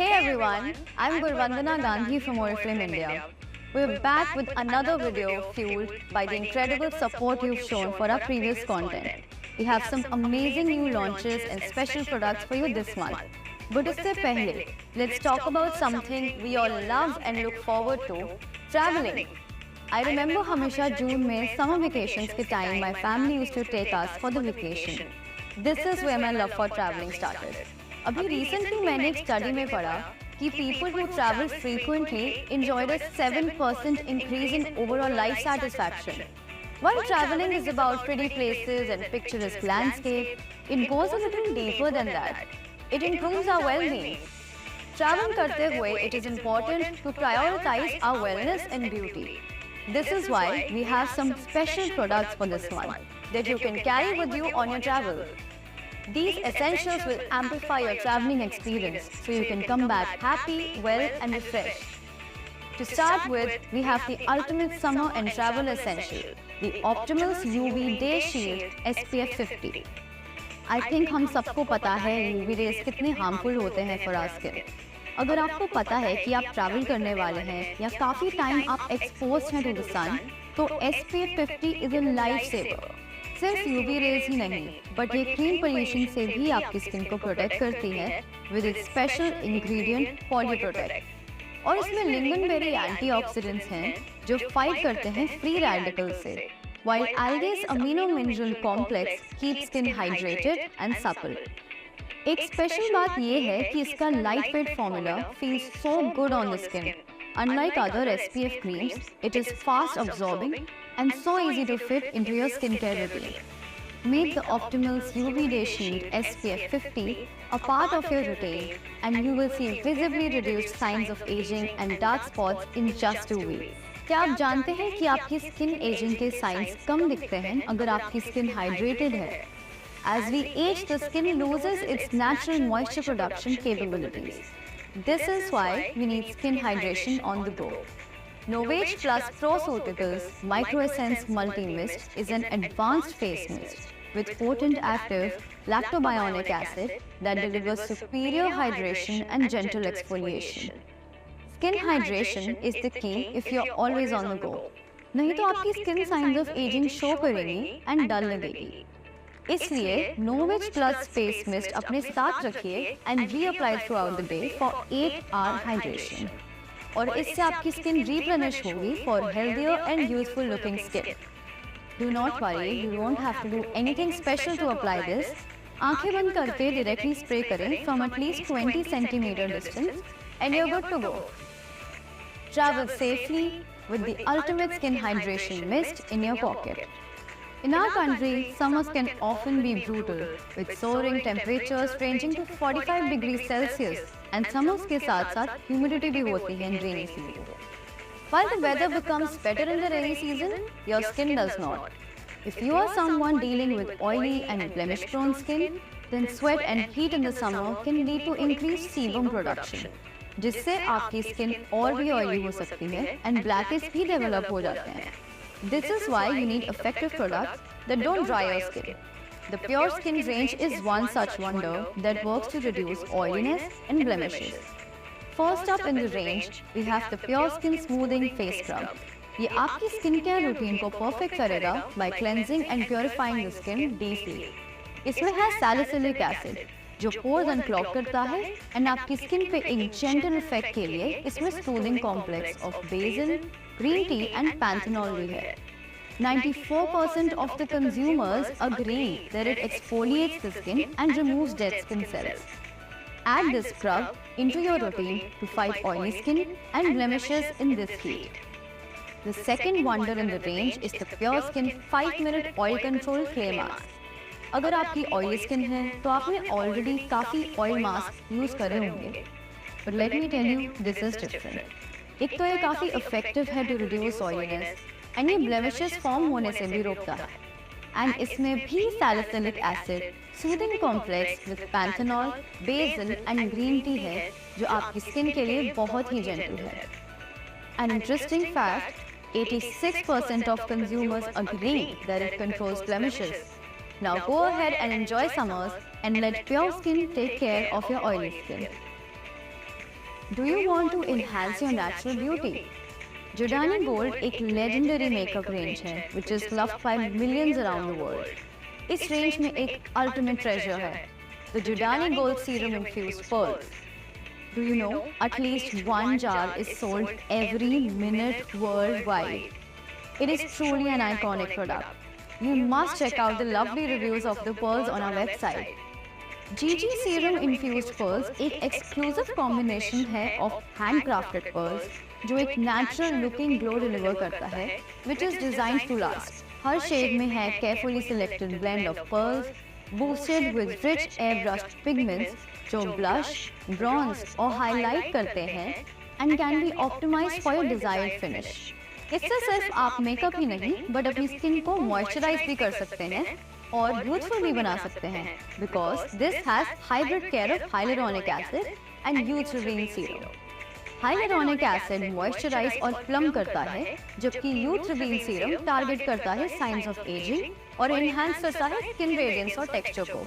Hey everyone, I'm Gurvandana Gandhi from Oriflame India. We're back with another video fueled by the incredible support you've shown for our previous content. We have some amazing new launches and special products for you this month. But usse pehle, let's talk about something we all love and look forward to, traveling. I remember हमेशा जून में summer vacations के time my family used to take us for the vacation. This is where my love for traveling started. अभी recently मैंने एक study में पढ़ा कि people who travel frequently enjoyed a 7% increase in overall life satisfaction. While traveling is about pretty places and picturesque landscape, it goes a little deeper than that. It improves our well-being. Travel करते हुए, it is important to prioritize our wellness and beauty. This is why we have some special products for this one that you can carry with you on your travel. These essentials will amplify your traveling experience so you can come back happy, well and refreshed. To start with, we have the ultimate summer and travel essential, the Optimals UV Day Shield SPF 50. I think हम सबको पता है UV rays कितने harmful होते हैं for our skin. अगर आपको पता है कि आप ट्रैवल करने वाले हैं या काफ़ी टाइम आप एक्सपोज हैं टू द सन, तो SPF 50 is a life saver. सिर्फ यूवी रेज ही नहीं, बट ये क्लीन पोल्यूशन से भी आपकी स्किन को प्रोटेक्ट करती है विद इट्स स्पेशल इंग्रेडिएंट पॉलीप्रोटेक्ट. और इसमें लिंगनबेरी एंटीऑक्सीडेंट्स हैं जो फाइट करते हैं फ्री रेडिकल से, while algae's amino mineral complex keeps skin hydrated and supple. एक स्पेशल बात ये है कि इसका light weight formula feels so good on the skin. Unlike other SPF creams, it is fast absorbing and so easy to fit into your skincare routine. Make the Optimals UV Day Shield SPF 50 a part of your routine and you will see visibly reduced signs of aging and dark spots in just 2 weeks. क्या आप जानते हैं कि आपकी skin ageing के science कम दिखते हैं अगर आपकी स्किन हाइड्रेटेड है? As we age, the skin loses its natural moisture production capabilities. This is why we need skin hydration on the go. Novage Plus ProCeuticals Micro Essence Multi Mist is an advanced face mist with potent active lactobionic acid that delivers superior hydration and gentle exfoliation. Skin hydration is the key if you're always on the go. नहीं तो आपकी skin signs of aging show करेगी and dull लगेगी. इसलिए Novage Plus Face Mist अपने साथ रखिए and reapply throughout the day for 8-hour hydration. और इससे आपकी स्किन replenish होगी for healthier and useful looking skin. Do not worry, you won't have to do anything special to apply this. आंखें बंद करके directly spray करें from at least 20 centimeter distance and you're good to go. Travel safely with the ultimate skin hydration mist in your pocket. In our country, summers can often be brutal, with soaring temperatures ranging to 45 degrees Celsius, and summers के साथ-साथ humidity भी होती है in rainy season. While the weather becomes better in the rainy season, your skin does not. If you are someone dealing with oily and blemish-prone skin, then sweat and heat in the summer can lead to increased sebum production, जिससे आपकी skin और भी oily हो सकती है and blackish भी develop हो जाते हैं. This is why you need effective products that don't dry your skin. The Pure Skin range is one such wonder that works to reduce oiliness and blemishes. First up in the range, we have the Pure Skin Smoothing Face Scrub. ये आपकी skincare routine को perfect करेगा by cleansing and purifying the skin deeply. इसमें है salicylic acid, जो pores unclog करता है and आपकी skin पे एक gentle effect के लिए इसमें soothing complex of basil, green tea and panthenol भी है. 94% of the consumers agree that it exfoliates the skin and removes dead skin cells. Add this scrub into your routine to fight oily skin and blemishes in this heat. The second wonder in the range is the Pure Skin 5-minute Oil Control Clay Mask. अगर आपकी oily skin है तो आपने already काफ़ी oil mask use करे होंगे. But let me tell you, this is different. एक तो ये काफ़ी effective है to reduce oiliness and ये blemishes form होने से भी रोकता है. And इसमें भी salicylic acid, soothing complex with panthenol, basil and green tea है जो आपकी skin के लिए बहुत ही gentle है. An interesting fact, 86% of consumers agree that it controls blemishes. Now go ahead and enjoy summers and let Pure Skin take care of your oily skin. Do you want to enhance your natural beauty? Jordani Gold एक legendary makeup range है, which is loved by millions around the world. इस range में एक ultimate treasure है, the Jordani Gold Serum Infused Pearls. Do you know, at least one jar is sold every minute worldwide. It is truly an iconic product. You must check out the lovely reviews of the pearls on our website. GG Serum Infused Pearls एक exclusive combination है of handcrafted pearls जो एक natural looking glow deliver करता है, which is designed to last. Her shade में है carefully selected blend of pearls, boosted with rich airbrushed pigments जो blush, bronze और highlight करते हैं and can be optimized for your desired finish. इससे सिर्फ आप मेकअप ही नहीं बट अपनी स्किन को मॉइस्चराइज भी कर सकते हैं और यूथफुल भी बना सकते हैं because this has hybrid care of hyaluronic acid and youth revealing serum. Hyaluronic acid moisturize और प्लम करता है जबकि यूथ रिवीलिंग सीरम टारगेट करता है साइंस ऑफ एजिंग और एनहांस करता है स्किन रेडियंस और टेक्सचर को।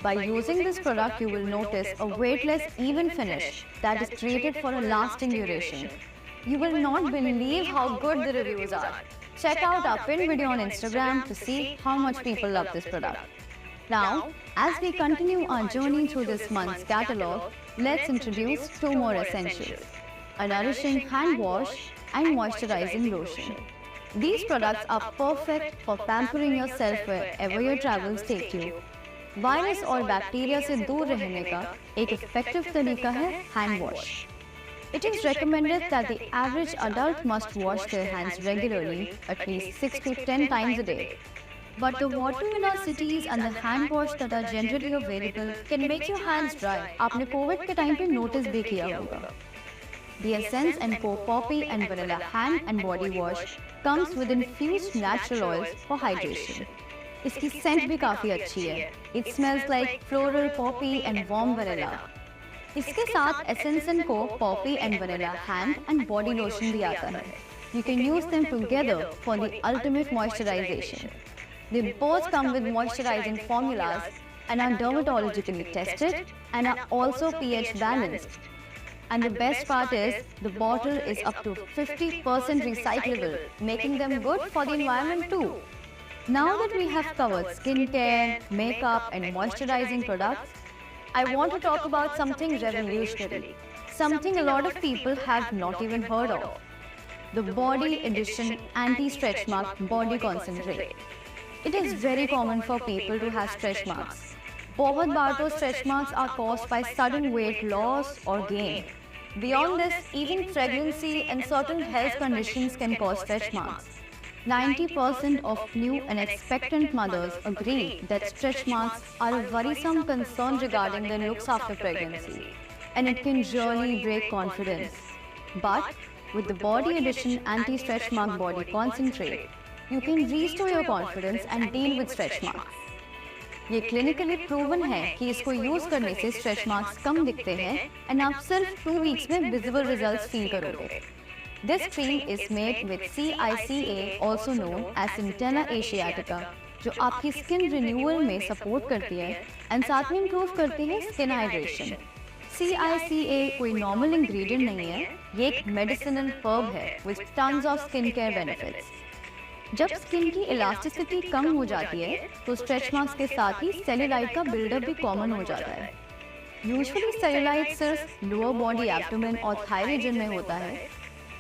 By using this product, you will notice a weightless, even finish that is created for a lasting duration. You will not believe how good the reviews are. Check out our pinned video on Instagram to see how much people love this product. Now, as we continue our journey through this month's catalog, let's introduce two more essentials: a nourishing hand wash and moisturizing lotion. These products are perfect for pampering yourself wherever your travels take you. Virus और bacteria से दूर रहने का एक effective तरीका है hand wash. It is recommended that the average adult must wash their hands regularly, at least 6 to 10 times a day. But the water in our cities and the hand wash that are generally available can make your hands dry. आपने Covid के time पे notice भी किया होगा। The Essence & Co Poppy and Vanilla Hand and Body Wash comes with infused natural oils for hydration. इसकी Saint भी काफी अच्छी है। It smells like floral, poppy and warm vanilla. इसके साथ Essence & Co Poppy and Vanilla Hand and Body Lotion भी आता है। You can use them together for the ultimate moisturization. They both come with moisturizing formulas and are dermatologically tested and are also pH balanced. And the best part is, the bottle is up to 50% recyclable, making them good for the environment too. Now that we have covered skincare, makeup and moisturizing products, I want to talk about something revolutionary, something a lot of people have not even heard of: the Body Edition Anti-Stretch Mark Body Concentrate. It is very common for people to have stretch marks. बहुत बार तो stretch marks are caused by sudden weight loss or gain. Beyond this, even pregnancy and certain health conditions can cause stretch marks. 90% of new and expectant mothers agree that stretch marks are a worrisome concern regarding their looks after pregnancy, and it can really break confidence. But with the Body Edition Anti-Stretch Mark Body Concentrate, you can restore your confidence and deal with stretch marks. ये clinically proven है कि इसको use करने से stretch marks कम दिखते हैं and आप सिर्फ 2 weeks में visible results feel करोगे। This cream is made with CICA, also known as Centella Asiatica, जो आपकी स्किन रिन्यूअल में सपोर्ट करती है एंड साथ में इम्प्रूव करती है स्किन हाइड्रेशन। CICA कोई नॉर्मल इंग्रेडिएंट नहीं है, ये एक मेडिसिनल हर्ब है with tons of skin care benefits. जब स्किन की इलास्टिसिटी कम हो जाती है तो स्ट्रेच मार्क्स के साथ ही सेल्यूलाइट का बिल्डअप भी कॉमन हो जाता है। यूजुअली सेल्यूलाइट सिर्फ लोअर बॉडी एब्डोमेन और थाई रीजन में होता है।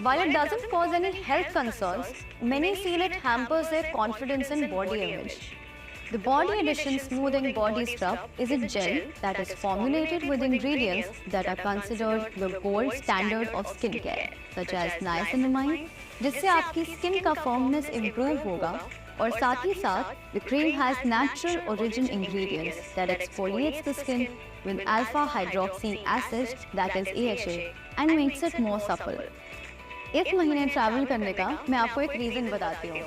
While it doesn't cause any health concerns, many feel it hampers their confidence in body image. The Body Edition Smoothing Body Scrub is a gel that is formulated with ingredients that are considered the gold standard of skincare, such as niacinamide, जिससे आपकी skin का firmness improve होगा, और साथ ही साथ the cream has natural origin ingredients that exfoliates the skin with alpha hydroxy acid, that is AHA, and makes it more supple. इस महीने travel करने का मैं आपको एक रीजन बताती हूँ।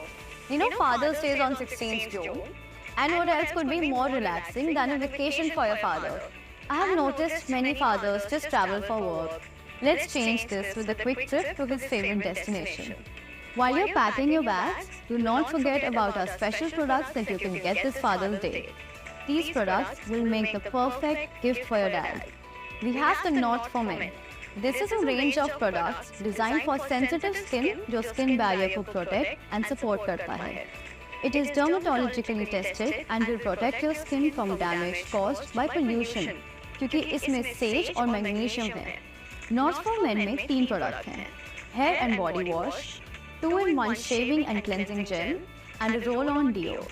You know, Father's Day is on 16th June, and what else could be more relaxing than a vacation for your father? I have noticed many fathers just travel for work. Let's change this with a quick trip to his favorite destination. While you're packing your bags, do not forget about our special products that you can get this Father's Day. These products will make the perfect gift for your dad. We have the North for Men, This is a range of products designed for sensitive skin जो skin barrier को protect and support करता है. It is dermatologically tested and will protect your skin from damage caused by pollution क्योंकि इसमें sage और magnesium है. Not for Men में 3 product हैं. Hair and body wash, 2-in-1 shaving and cleansing gel and a roll-on deo.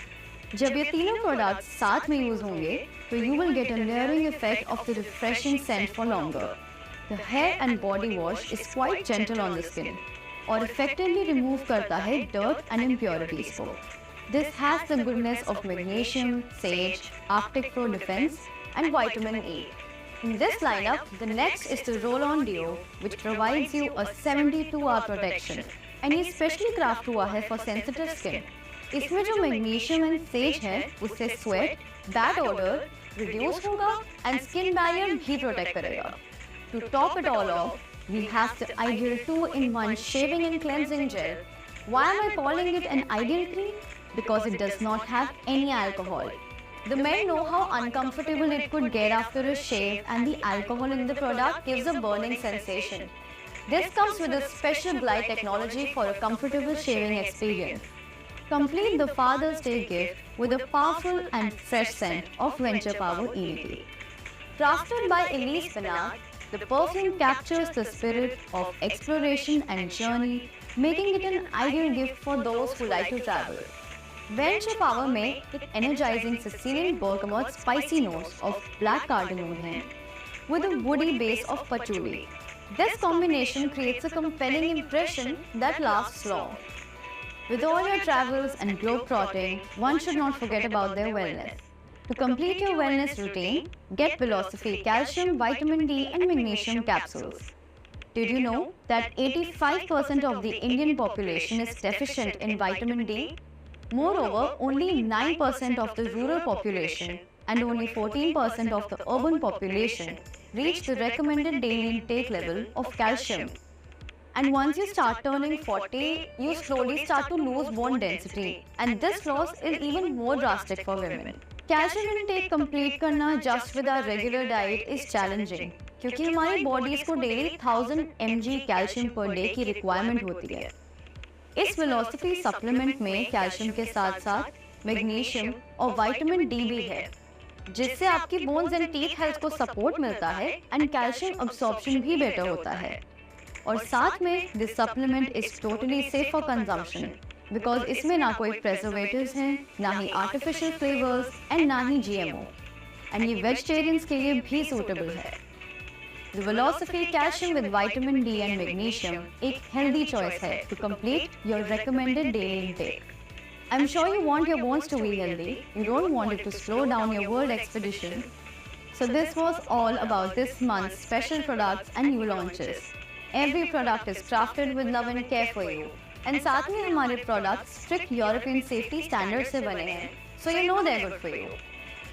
जब ये तीनों products साथ में यूज होंगे तो you will get a layering effect of the refreshing scent for longer. The hair and body wash is quite gentle on the skin और effectively remove करता है dirt and impurities को. This has the goodness of magnesium, sage, Arctic Pro Defense and vitamin E. In this lineup, the next is the roll-on deo which provides you a 72-hour protection and ये specially craft हुआ है for sensitive skin. इसमें जो magnesium and sage है उससे sweat, bad odor reduce होगा and skin barrier भी protect करेगा. To top it all off, we have the Ideal 2-in-1 shaving and cleansing gel. Why am I calling it an Ideal cream? Because it does not have any alcohol. The men know how uncomfortable it could get after a shave and the alcohol in the product gives a burning sensation. This comes with a special glide technology for a comfortable shaving experience. Complete the Father's Day gift with a powerful and fresh scent of Venture Power EDT. Crafted by Elise Benard, the perfume captures the spirit of exploration and journey, making it an ideal gift for those who like to travel. Venture Power में एक energizing Sicilian bergamot spicy notes of black cardamom है, with a woody base of patchouli. This combination creates a compelling impression that lasts long. With all your travels and globe-trotting, one should not forget about their wellness. To complete your wellness routine, get Philosophy Calcium, Vitamin D and Magnesium capsules. Did you know that 85% of the Indian population is deficient in vitamin D? Moreover, only 9% of the rural population and only 14% of the urban population reach the recommended daily intake level of calcium. And once you start turning 40, you slowly start to lose bone density, and this loss is even more drastic for women. Calcium intake complete करना just with our regular diet is challenging क्योंकि हमारी bodies को daily 1000 mg calcium per day की requirement होती है. इस Philosophy supplement में calcium के साथ साथ magnesium और vitamin D भी है, जिससे आपकी bones and teeth health को support मिलता है and calcium absorption भी better होता है. और साथ में this supplement is totally safe for consumption. Because इसमें ना कोई preservatives हैं, ना ही artificial flavors and ना ही GMO. And ये vegetarians के लिए भी suitable है. The Philosophy Calcium with Vitamin D and Magnesium एक healthy choice है to complete your recommended daily intake. I'm sure you want your bones to be healthy. You don't want it to slow down your world expedition. So this was all about this month's special products and new launches. Every product is crafted with love and care for you. And साथ में हमारे products strict European safety standards से बने हैं, so you know they're good for you.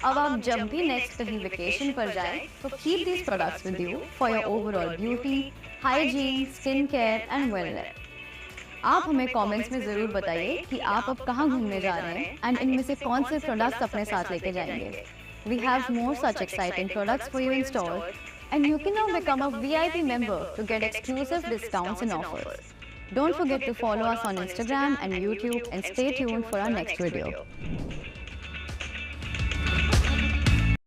अब आप जब भी next कहीं vacation पर जाएं, तो keep these products with you for your overall beauty, hygiene, skin care and wellness. आप हमें comments में ज़रूर बताइए कि आप अब कहाँ घूमने जा रहे हैं and इनमें से कौन से products अपने साथ लेके जाएंगे. We have more such exciting products for you in store, and you can now become a VIP member to get exclusive discounts and offers. Don't forget to follow us on Instagram and YouTube and stay tuned for our next video.